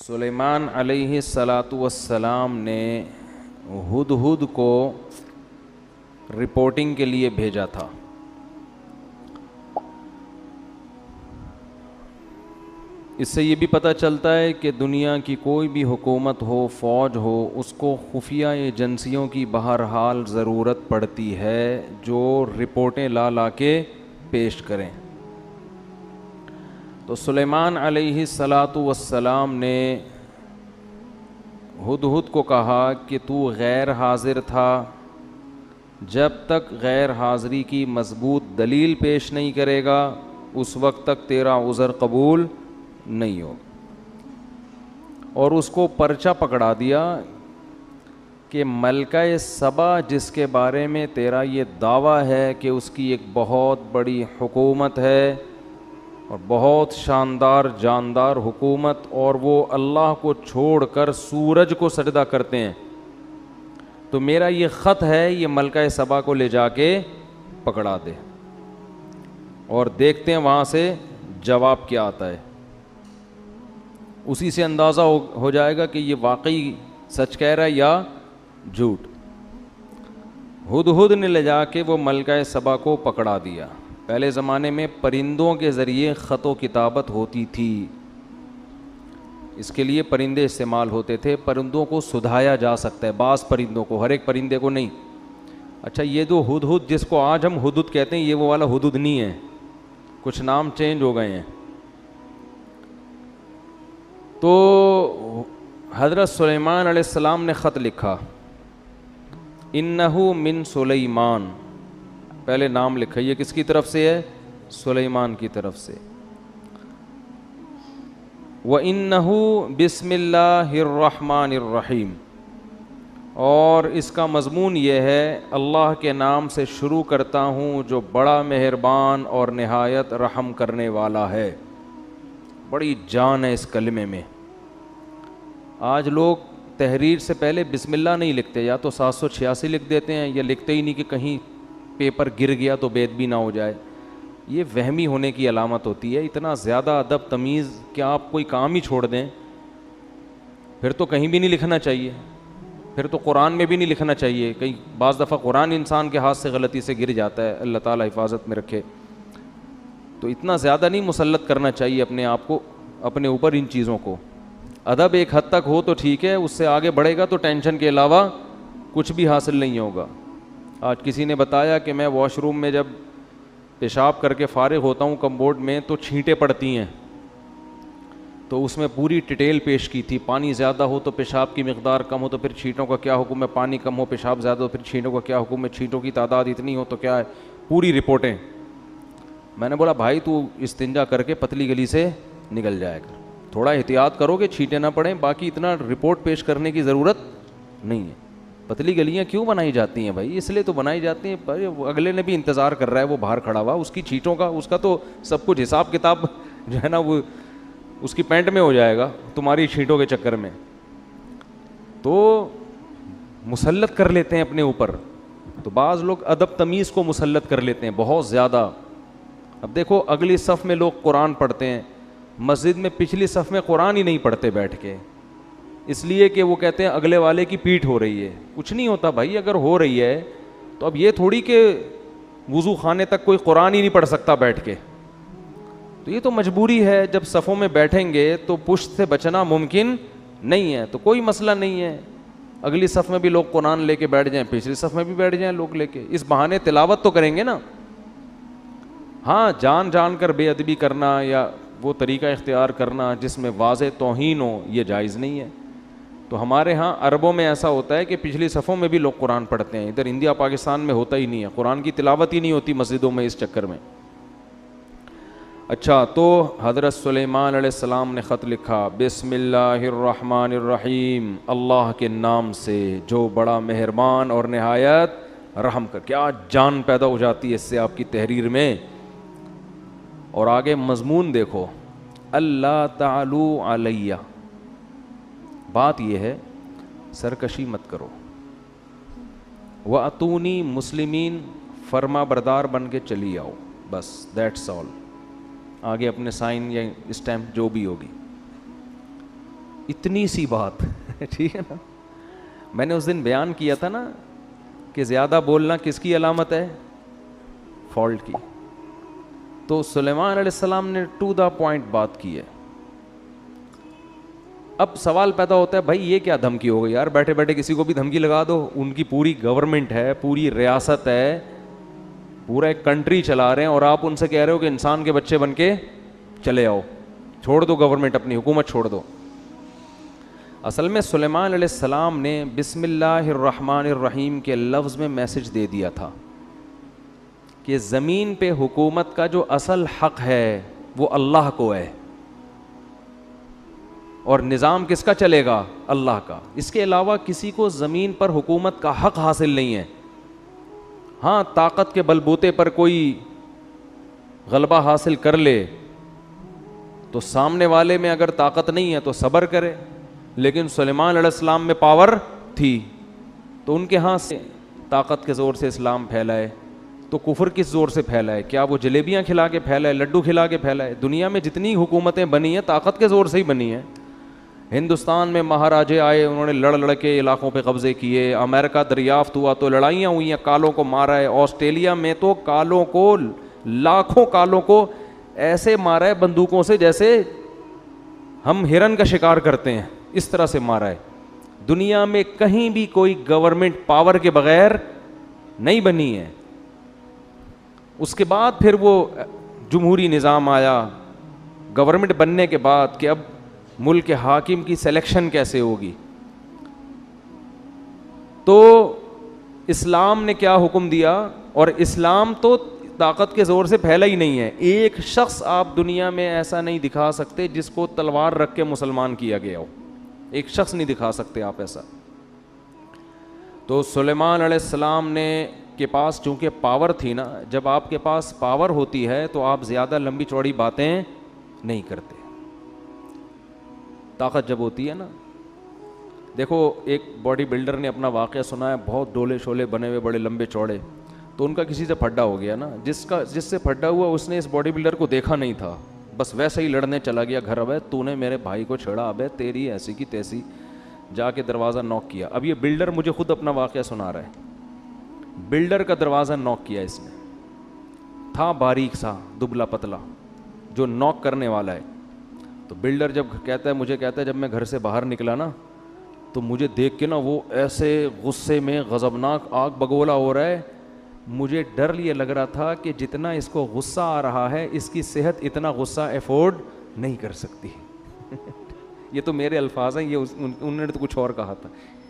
سلیمان علیہ السلام نے ہدہد کو رپورٹنگ کے لیے بھیجا تھا. اس سے یہ بھی پتہ چلتا ہے کہ دنیا کی کوئی بھی حکومت ہو، فوج ہو، اس کو خفیہ ایجنسیوں کی بہرحال ضرورت پڑتی ہے جو رپورٹیں لا کے پیش کریں. تو سلیمان علیہ السلام نے ہدہد کو کہا کہ تو غیر حاضر تھا، جب تک غیر حاضری کی مضبوط دلیل پیش نہیں کرے گا اس وقت تک تیرا عذر قبول نہیں ہو. اور اس کو پرچہ پکڑا دیا کہ ملکہ سبا جس کے بارے میں تیرا یہ دعویٰ ہے کہ اس کی ایک بہت بڑی حکومت ہے اور بہت شاندار جاندار حکومت، اور وہ اللہ کو چھوڑ کر سورج کو سجدہ کرتے ہیں، تو میرا یہ خط ہے، یہ ملکہ سبا کو لے جا کے پکڑا دے اور دیکھتے ہیں وہاں سے جواب کیا آتا ہے. اسی سے اندازہ ہو جائے گا کہ یہ واقعی سچ کہہ رہا ہے یا جھوٹ. ہدہد نے لے جا کے وہ ملکہ سبا کو پکڑا دیا. پہلے زمانے میں پرندوں کے ذریعے خط و کتابت ہوتی تھی، اس کے لیے پرندے استعمال ہوتے تھے. پرندوں کو سدھایا جا سکتا ہے، بعض پرندوں کو، ہر ایک پرندے کو نہیں. اچھا، یہ جو ہدہد جس کو آج ہم ہدہد کہتے ہیں، یہ وہ والا ہدہد نہیں ہے، کچھ نام چینج ہو گئے ہیں. تو حضرت سلیمان علیہ السلام نے خط لکھا، انہو من سلیمان، پہلے نام لکھا. یہ کس کی طرف سے ہے؟ سلیمان کی طرف سے. وَإِنَّهُ بِسْمِ اللَّهِ الرَّحْمَنِ الرَّحِيمِ، اور اس کا مضمون یہ ہے، اللہ کے نام سے شروع کرتا ہوں جو بڑا مہربان اور نہایت رحم کرنے والا ہے. بڑی جان ہے اس کلمے میں. آج لوگ تحریر سے پہلے بسم اللہ نہیں لکھتے، یا تو 786 لکھ دیتے ہیں یا لکھتے ہی نہیں کہ کہیں پیپر گر گیا تو بے ادبی نہ ہو جائے. یہ وہمی ہونے کی علامت ہوتی ہے. اتنا زیادہ ادب تمیز کہ آپ کوئی کام ہی چھوڑ دیں، پھر تو کہیں بھی نہیں لکھنا چاہیے، پھر تو قرآن میں بھی نہیں لکھنا چاہیے. کئی بعض دفعہ قرآن انسان کے ہاتھ سے غلطی سے گر جاتا ہے، اللہ تعالیٰ حفاظت میں رکھے. تو اتنا زیادہ نہیں مسلط کرنا چاہیے اپنے آپ کو، اپنے اوپر ان چیزوں کو. ادب ایک حد تک ہو تو ٹھیک ہے، اس سے آگے بڑھے گا تو ٹینشن کے علاوہ کچھ بھی حاصل نہیں ہوگا. آج کسی نے بتایا کہ میں واش روم میں جب پیشاب کر کے فارغ ہوتا ہوں کمبورڈ میں تو چھینٹیں پڑتی ہیں، تو اس میں پوری ڈیٹیل پیش کی تھی. پانی زیادہ ہو تو پیشاب کی مقدار کم ہو تو پھر چھینٹوں کا کیا حکم ہے، پانی کم ہو پیشاب زیادہ ہو پھر چھینٹوں کا کیا حکم ہے، چھینٹوں کی تعداد اتنی ہو تو کیا ہے، پوری رپورٹیں. میں نے بولا بھائی تو استنجا کر کے پتلی گلی سے نکل جائے گا، تھوڑا احتیاط کرو کہ چھینٹیں نہ پڑیں، باقی اتنا رپورٹ پیش کرنے کی ضرورت نہیں ہے. پتلی گلیاں کیوں بنائی جاتی ہیں بھائی؟ اس لیے تو بنائی جاتی ہیں، اگلے نے بھی انتظار کر رہا ہے، وہ باہر کھڑا ہوا، اس کی چھینٹوں کا، اس کا تو سب کچھ حساب کتاب جو ہے نا وہ اس کی پینٹ میں ہو جائے گا تمہاری چھینٹوں کے چکر میں. تو مسلط کر لیتے ہیں اپنے اوپر. تو بعض لوگ ادب تمیز کو مسلط کر لیتے ہیں بہت زیادہ. اب دیکھو اگلی صف میں لوگ قرآن پڑھتے ہیں، مسجد میں پچھلی صف میں قرآن ہی نہیں پڑھتے بیٹھ کے، اس لیے کہ وہ کہتے ہیں اگلے والے کی پیٹھ ہو رہی ہے. کچھ نہیں ہوتا بھائی، اگر ہو رہی ہے تو اب یہ تھوڑی کہ وضو خانے تک کوئی قرآن ہی نہیں پڑھ سکتا بیٹھ کے. تو یہ تو مجبوری ہے، جب صفوں میں بیٹھیں گے تو پشت سے بچنا ممکن نہیں ہے. تو کوئی مسئلہ نہیں ہے، اگلی صف میں بھی لوگ قرآن لے کے بیٹھ جائیں، پچھلی صف میں بھی بیٹھ جائیں لوگ لے کے، اس بہانے تلاوت تو کریں گے نا. ہاں، جان کر بے ادبی کرنا یا وہ طریقہ اختیار کرنا جس میں واضح توہین ہو، یہ جائز نہیں ہے. تو ہمارے ہاں عربوں میں ایسا ہوتا ہے کہ پچھلی صفوں میں بھی لوگ قرآن پڑھتے ہیں، ادھر انڈیا پاکستان میں ہوتا ہی نہیں ہے، قرآن کی تلاوت ہی نہیں ہوتی مسجدوں میں اس چکر میں. اچھا، تو حضرت سلیمان علیہ السلام نے خط لکھا، بسم اللہ الرحمن الرحیم، اللہ کے نام سے جو بڑا مہربان اور نہایت رحم کر. کیا جان پیدا ہو جاتی ہے اس سے آپ کی تحریر میں. اور آگے مضمون دیکھو، اللہ تعالو علیہ. بات یہ ہے سرکشی مت کرو، وَأَتُونِي مسلمین، فرما بردار بن کے چلی آؤ، بس دیٹس آل. آگے اپنے سائن یا اسٹیمپ جو بھی ہوگی. اتنی سی بات ٹھیک ہے نا. میں نے اس دن بیان کیا تھا نا کہ زیادہ بولنا کس کی علامت ہے؟ فالٹ کی. تو سلیمان علیہ السلام نے ٹو دا پوائنٹ بات کی ہے. اب سوال پیدا ہوتا ہے بھائی یہ کیا دھمکی ہو گئی یار, بیٹھے بیٹھے کسی کو بھی دھمکی لگا دو. ان کی پوری گورنمنٹ ہے, پوری ریاست ہے, پورا ایک کنٹری چلا رہے ہیں, اور آپ ان سے کہہ رہے ہو کہ انسان کے بچے بن کے چلے آؤ, چھوڑ دو گورنمنٹ, اپنی حکومت چھوڑ دو. اصل میں سلیمان علیہ السلام نے بسم اللہ الرحمن الرحیم کے لفظ میں میسج دے دیا تھا کہ زمین پہ حکومت کا جو اصل حق ہے وہ اللہ کو ہے, اور نظام کس کا چلے گا؟ اللہ کا. اس کے علاوہ کسی کو زمین پر حکومت کا حق حاصل نہیں ہے. ہاں طاقت کے بلبوتے پر کوئی غلبہ حاصل کر لے تو سامنے والے میں اگر طاقت نہیں ہے تو صبر کرے, لیکن سلیمان علیہ السلام میں پاور تھی تو ان کے ہاں سے طاقت کے زور سے اسلام پھیلائے. تو کفر کس زور سے پھیلا ہے؟ کیا وہ جلیبیاں کھلا کے پھیلا ہے, لڈو کھلا کے پھیلا ہے؟ دنیا میں جتنی حکومتیں بنی ہیں طاقت کے زور سے ہی بنی ہیں. ہندوستان میں مہاراجے آئے, انہوں نے لڑ کے علاقوں پہ قبضے کیے. امریکہ دریافت ہوا تو لڑائیاں ہوئی ہیں, کالوں کو مارا ہے. آسٹریلیا میں تو کالوں کو, لاکھوں کالوں کو ایسے مارا ہے بندوقوں سے جیسے ہم ہرن کا شکار کرتے ہیں, اس طرح سے مارا ہے. دنیا میں کہیں بھی کوئی گورنمنٹ پاور کے بغیر نہیں بنی ہے. اس کے بعد پھر وہ جمہوری نظام آیا گورنمنٹ بننے کے بعد کہ اب ملک کے حاکم کی سلیکشن کیسے ہوگی. تو اسلام نے کیا حکم دیا, اور اسلام تو طاقت کے زور سے پھیلا ہی نہیں ہے. ایک شخص آپ دنیا میں ایسا نہیں دکھا سکتے جس کو تلوار رکھ کے مسلمان کیا گیا ہو, ایک شخص نہیں دکھا سکتے آپ ایسا. تو سلیمان علیہ السلام نے کے پاس چونکہ پاور تھی نا, جب آپ کے پاس پاور ہوتی ہے تو آپ زیادہ لمبی چوڑی باتیں نہیں کرتے. طاقت جب ہوتی ہے نا, دیکھو ایک باڈی بلڈر نے اپنا واقعہ سنا ہے, بہت ڈولے شولے بنے ہوئے بڑے لمبے چوڑے, تو ان کا کسی سے پھڈا ہو گیا نا. جس سے پھڈا ہوا اس نے اس باڈی بلڈر کو دیکھا نہیں تھا, بس ویسے ہی لڑنے چلا گیا گھر. ابے تو نے میرے بھائی کو چھیڑا, ابے تیری ایسی کی تیسی. جا کے دروازہ نوک کیا. اب یہ بلڈر مجھے خود اپنا واقعہ سنا رہا ہے. بلڈر کا دروازہ نوک کیا اس نے, تھا باریک سا دبلا پتلا جو نوک کرنے والا ہے. تو بلڈر جب کہتا ہے, مجھے کہتا ہے جب میں گھر سے باہر نکلا نا تو مجھے دیکھ کے نا وہ ایسے غصے میں غضبناک آگ بگولا ہو رہا ہے. مجھے ڈر یہ لگ رہا تھا کہ جتنا اس کو غصہ آ رہا ہے اس کی صحت اتنا غصہ افورڈ نہیں کر سکتی. یہ تو میرے الفاظ ہیں, یہ انہوں نے تو کچھ اور کہا تھا,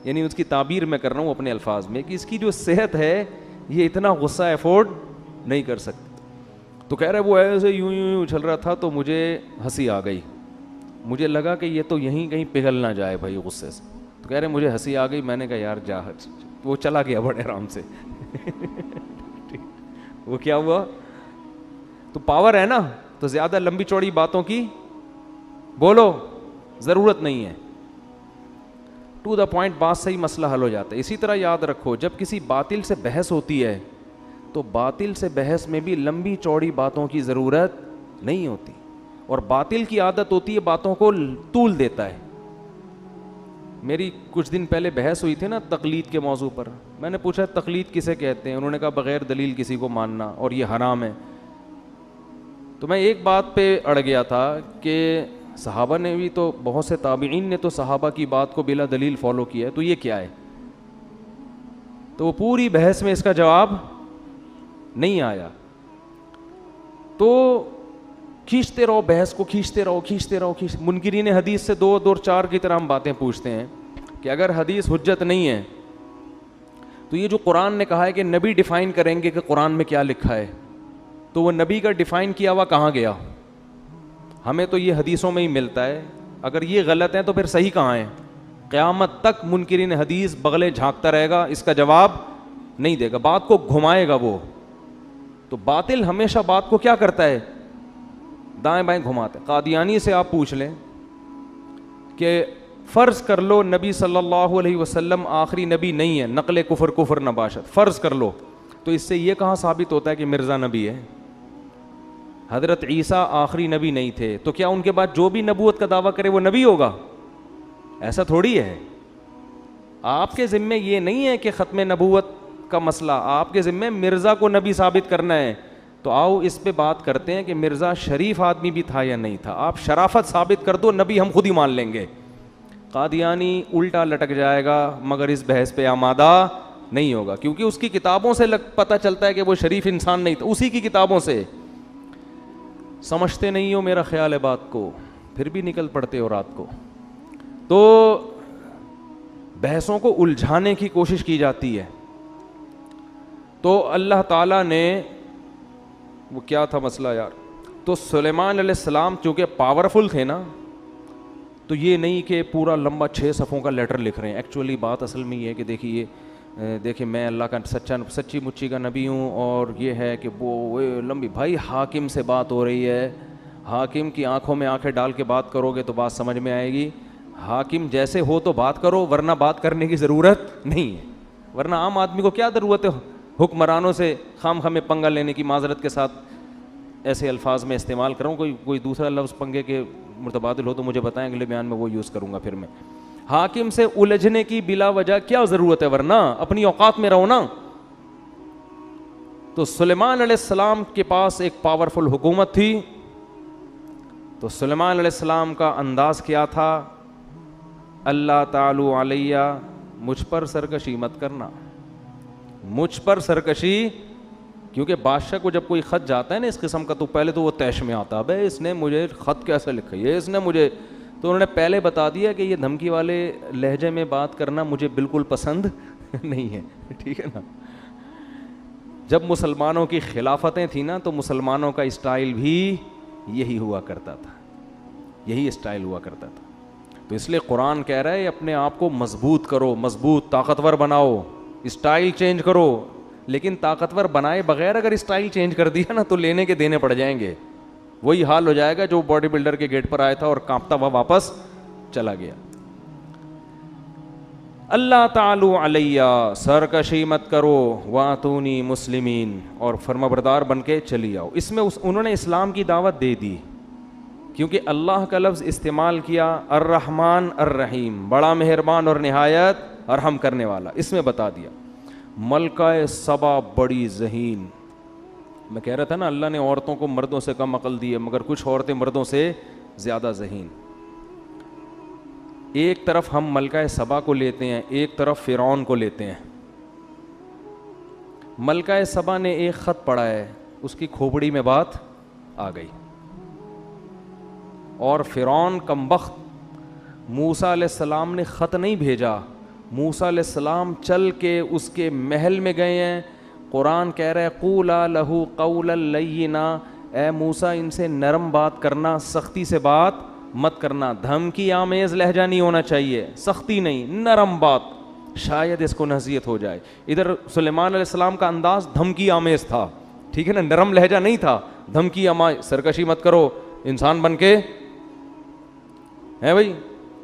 یعنی اس کی تعبیر میں کر رہا ہوں اپنے الفاظ میں کہ اس کی جو صحت ہے یہ اتنا غصہ افورڈ نہیں کر سکتی. تو کہہ رہے وہ ایسے یوں یوں اچھل رہا تھا تو مجھے ہنسی آ گئی. مجھے لگا کہ یہ تو یہیں کہیں پگھل نہ جائے بھائی غصے سے. تو کہہ رہے مجھے ہنسی آ گئی. میں نے کہا یار جا. وہ چلا گیا بڑے آرام سے. وہ کیا ہوا, تو پاور ہے نا, تو زیادہ لمبی چوڑی باتوں کی بولو ضرورت نہیں ہے. ٹو دا پوائنٹ بات سے ہی مسئلہ حل ہو جاتا ہے. اسی طرح یاد رکھو جب کسی باطل سے بحث ہوتی ہے تو باطل سے بحث میں بھی لمبی چوڑی باتوں کی ضرورت نہیں ہوتی, اور باطل کی عادت ہوتی ہے باتوں کو طول دیتا ہے. میری کچھ دن پہلے بحث ہوئی تھی نا تقلید کے موضوع پر. میں نے پوچھا تقلید کسے کہتے ہیں, انہوں نے کہا بغیر دلیل کسی کو ماننا اور یہ حرام ہے. تو میں ایک بات پہ اڑ گیا تھا کہ صحابہ نے بھی تو, بہت سے تابعین نے تو صحابہ کی بات کو بلا دلیل فالو کیا ہے, تو یہ کیا ہے. تو وہ پوری بحث میں اس کا جواب نہیں آیا. تو کھینچتے رہو بحث کو, کھینچتے رہو. منکرین حدیث سے دو چار کی طرح ہم باتیں پوچھتے ہیں کہ اگر حدیث حجت نہیں ہے تو یہ جو قرآن نے کہا ہے کہ نبی ڈیفائن کریں گے کہ قرآن میں کیا لکھا ہے, تو وہ نبی کا ڈیفائن کیا ہوا کہاں گیا؟ ہمیں تو یہ حدیثوں میں ہی ملتا ہے. اگر یہ غلط ہے تو پھر صحیح کہاں ہے؟ قیامت تک منکرین حدیث بغلیں جھانکتا رہے گا, اس کا جواب نہیں دے گا, بات کو گھمائے گا وہ. تو باطل ہمیشہ بات کو کیا کرتا ہے؟ دائیں بائیں گھماتے. قادیانی سے آپ پوچھ لیں کہ فرض کر لو نبی صلی اللہ علیہ وسلم آخری نبی نہیں ہے, نقل کفر نباشت, فرض کر لو, تو اس سے یہ کہاں ثابت ہوتا ہے کہ مرزا نبی ہے؟ حضرت عیسیٰ آخری نبی نہیں تھے, تو کیا ان کے بعد جو بھی نبوت کا دعویٰ کرے وہ نبی ہوگا؟ ایسا تھوڑی ہے. آپ کے ذمے یہ نہیں ہے کہ ختم نبوت کا مسئلہ آپ کے ذمے مرزا کو نبی ثابت کرنا ہے. تو آؤ اس پہ بات کرتے ہیں کہ مرزا شریف آدمی بھی تھا یا نہیں تھا. آپ شرافت ثابت کر دو, نبی ہم خود ہی مان لیں گے. قادیانی الٹا لٹک جائے گا مگر اس بحث پہ آمادہ نہیں ہوگا, کیونکہ اس کی کتابوں سے پتہ چلتا ہے کہ وہ شریف انسان نہیں تھا, اسی کی کتابوں سے. سمجھتے نہیں ہو میرا خیال ہے بات کو, پھر بھی نکل پڑتے ہو رات کو. تو بحثوں کو الجھانے کی کوشش کی جاتی ہے. تو اللہ تعالیٰ نے, وہ کیا تھا مسئلہ یار, تو سلیمان علیہ السلام چونکہ پاورفل تھے نا, تو یہ نہیں کہ پورا لمبا 6 صفحوں کا لیٹر لکھ رہے ہیں. ایکچولی بات اصل میں یہ ہے کہ دیکھیں میں اللہ کا سچی مچی کا نبی ہوں, اور یہ ہے کہ وہ لمبی, بھائی حاکم سے بات ہو رہی ہے, حاکم کی آنکھوں میں آنکھیں ڈال کے بات کرو گے تو بات سمجھ میں آئے گی. حاکم جیسے ہو تو بات کرو, ورنہ بات کرنے کی ضرورت نہیں ہے. ورنہ عام آدمی کو کیا ضرورت ہے حکمرانوں سے خام خامے پنگا لینے کی. معذرت کے ساتھ ایسے الفاظ میں استعمال کروں, کوئی دوسرا لفظ پنگے کے متبادل ہو تو مجھے بتائیں, اگلے بیان میں وہ یوز کروں گا. پھر میں حاکم سے الجھنے کی بلا وجہ کیا ضرورت ہے, ورنہ اپنی اوقات میں رہو نا. تو سلیمان علیہ السلام کے پاس ایک پاورفل حکومت تھی. تو سلیمان علیہ السلام کا انداز کیا تھا, اللہ تعالی علیہ, مجھ پر سرکشی مت کرنا, مجھ پر سرکشی. کیونکہ بادشاہ کو جب کوئی خط جاتا ہے نا اس قسم کا, تو پہلے تو وہ طیش میں آتا ہے, بھائی اس نے مجھے خط کیسے لکھا ہے, اس نے مجھے, تو انہوں نے پہلے بتا دیا کہ یہ دھمکی والے لہجے میں بات کرنا مجھے بالکل پسند نہیں ہے. ٹھیک ہے نا. جب مسلمانوں کی خلافتیں تھیں نا, تو مسلمانوں کا اسٹائل بھی یہی ہوا کرتا تھا, یہی اسٹائل ہوا کرتا تھا. تو اس لیے قرآن کہہ رہا ہے اپنے آپ کو مضبوط کرو, مضبوط طاقتور بناؤ, اسٹائل چینج کرو. لیکن طاقتور بنائے بغیر اگر اسٹائل چینج کر دیا نا, تو لینے کے دینے پڑ جائیں گے. وہی حال ہو جائے گا جو باڈی بلڈر کے گیٹ پر آیا تھا اور کانپتا ہوا واپس چلا گیا. اللہ تعالی علیہ, سرکشی مت کرو, واتونی مسلمین, اور فرمانبردار بن کے چلی آؤ. اس میں انہوں نے اسلام کی دعوت دے دی, کیونکہ اللہ کا لفظ استعمال کیا, الرحمن الرحیم, بڑا مہربان اور نہایت رحم کرنے والا. اس میں بتا دیا ملکہ سبا بڑی ذہین. میں کہہ رہا تھا نا اللہ نے عورتوں کو مردوں سے کم عقل دی ہے, مگر کچھ عورتیں مردوں سے زیادہ ذہین. ایک طرف ہم ملکہ سبا کو لیتے ہیں, ایک طرف فرعون کو لیتے ہیں. ملکہ سبا نے ایک خط پڑھا ہے, اس کی کھوپڑی میں بات آ گئی, اور فرعون کمبخت, موسیٰ علیہ السلام نے خط نہیں بھیجا, موسیٰ علیہ السلام چل کے اس کے محل میں گئے ہیں. قرآن کہہ رہا ہے قولا لہو قولا لینا, اے موسیٰ ان سے نرم بات کرنا, سختی سے بات مت کرنا. دھمکی آمیز لہجہ نہیں ہونا چاہیے, سختی نہیں, نرم بات, شاید اس کو نصیحت ہو جائے. ادھر سلیمان علیہ السلام کا انداز دھمکی آمیز تھا, ٹھیک ہے نا, نرم لہجہ نہیں تھا. دھمکی آمیز, سرکشی مت کرو, انسان بن کے ہے بھائی.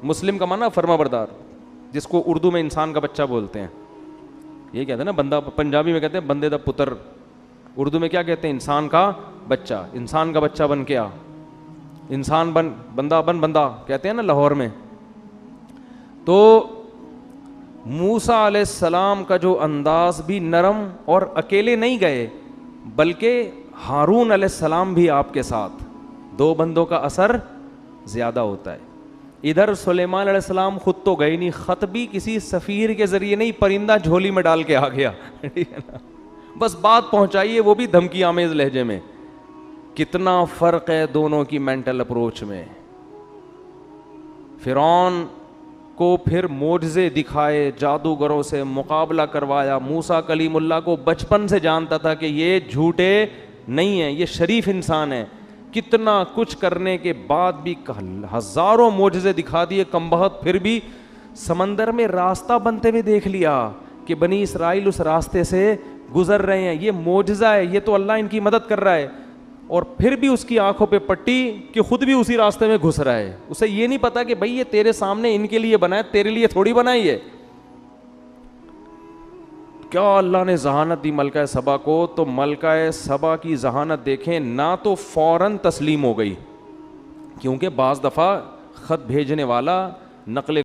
مسلم کا معنی فرما بردار, جس کو اردو میں انسان کا بچہ بولتے ہیں. یہ کہتے ہیں نا بندہ, پنجابی میں کہتے ہیں بندے دا پتر, اردو میں کیا کہتے ہیں, انسان کا بچہ. انسان کا بچہ بن کے آ, انسان بن, بندہ بن, بندہ کہتے ہیں نا لاہور میں. تو موسیٰ علیہ السلام کا جو انداز بھی نرم, اور اکیلے نہیں گئے بلکہ ہارون علیہ السلام بھی آپ کے ساتھ. 2 بندوں کا اثر زیادہ ہوتا ہے. ادھر سلیمان علیہ السلام خود تو گئے نہیں, خط بھی کسی سفیر کے ذریعے نہیں, پرندہ جھولی میں ڈال کے آ گیا, بس بات پہنچائیے, وہ بھی دھمکی آمیز لہجے میں. کتنا فرق ہے دونوں کی مینٹل اپروچ میں. فرعون کو پھر معجزے دکھائے, جادوگروں سے مقابلہ کروایا. موسیٰ کلیم اللہ کو بچپن سے جانتا تھا کہ یہ جھوٹے نہیں ہیں, یہ شریف انسان ہیں. کتنا کچھ کرنے کے بعد بھی ہزاروں معجزے دکھا دیے کمبخت, پھر بھی سمندر میں راستہ بنتے ہوئے دیکھ لیا کہ بنی اسرائیل اس راستے سے گزر رہے ہیں. یہ معجزہ ہے, یہ تو اللہ ان کی مدد کر رہا ہے. اور پھر بھی اس کی آنکھوں پہ پٹی کہ خود بھی اسی راستے میں گھس رہا ہے. اسے یہ نہیں پتا کہ بھائی یہ تیرے سامنے ان کے لیے بنا ہے, تیرے لیے تھوڑی بنائی ہے. کیا اللہ نے ذہانت دی ملکہ سبا کو. تو ملکہ سبا کی ذہانت دیکھیں نہ, تو فوراً تسلیم ہو گئی, کیونکہ بعض دفعہ خط بھیجنے والا نقل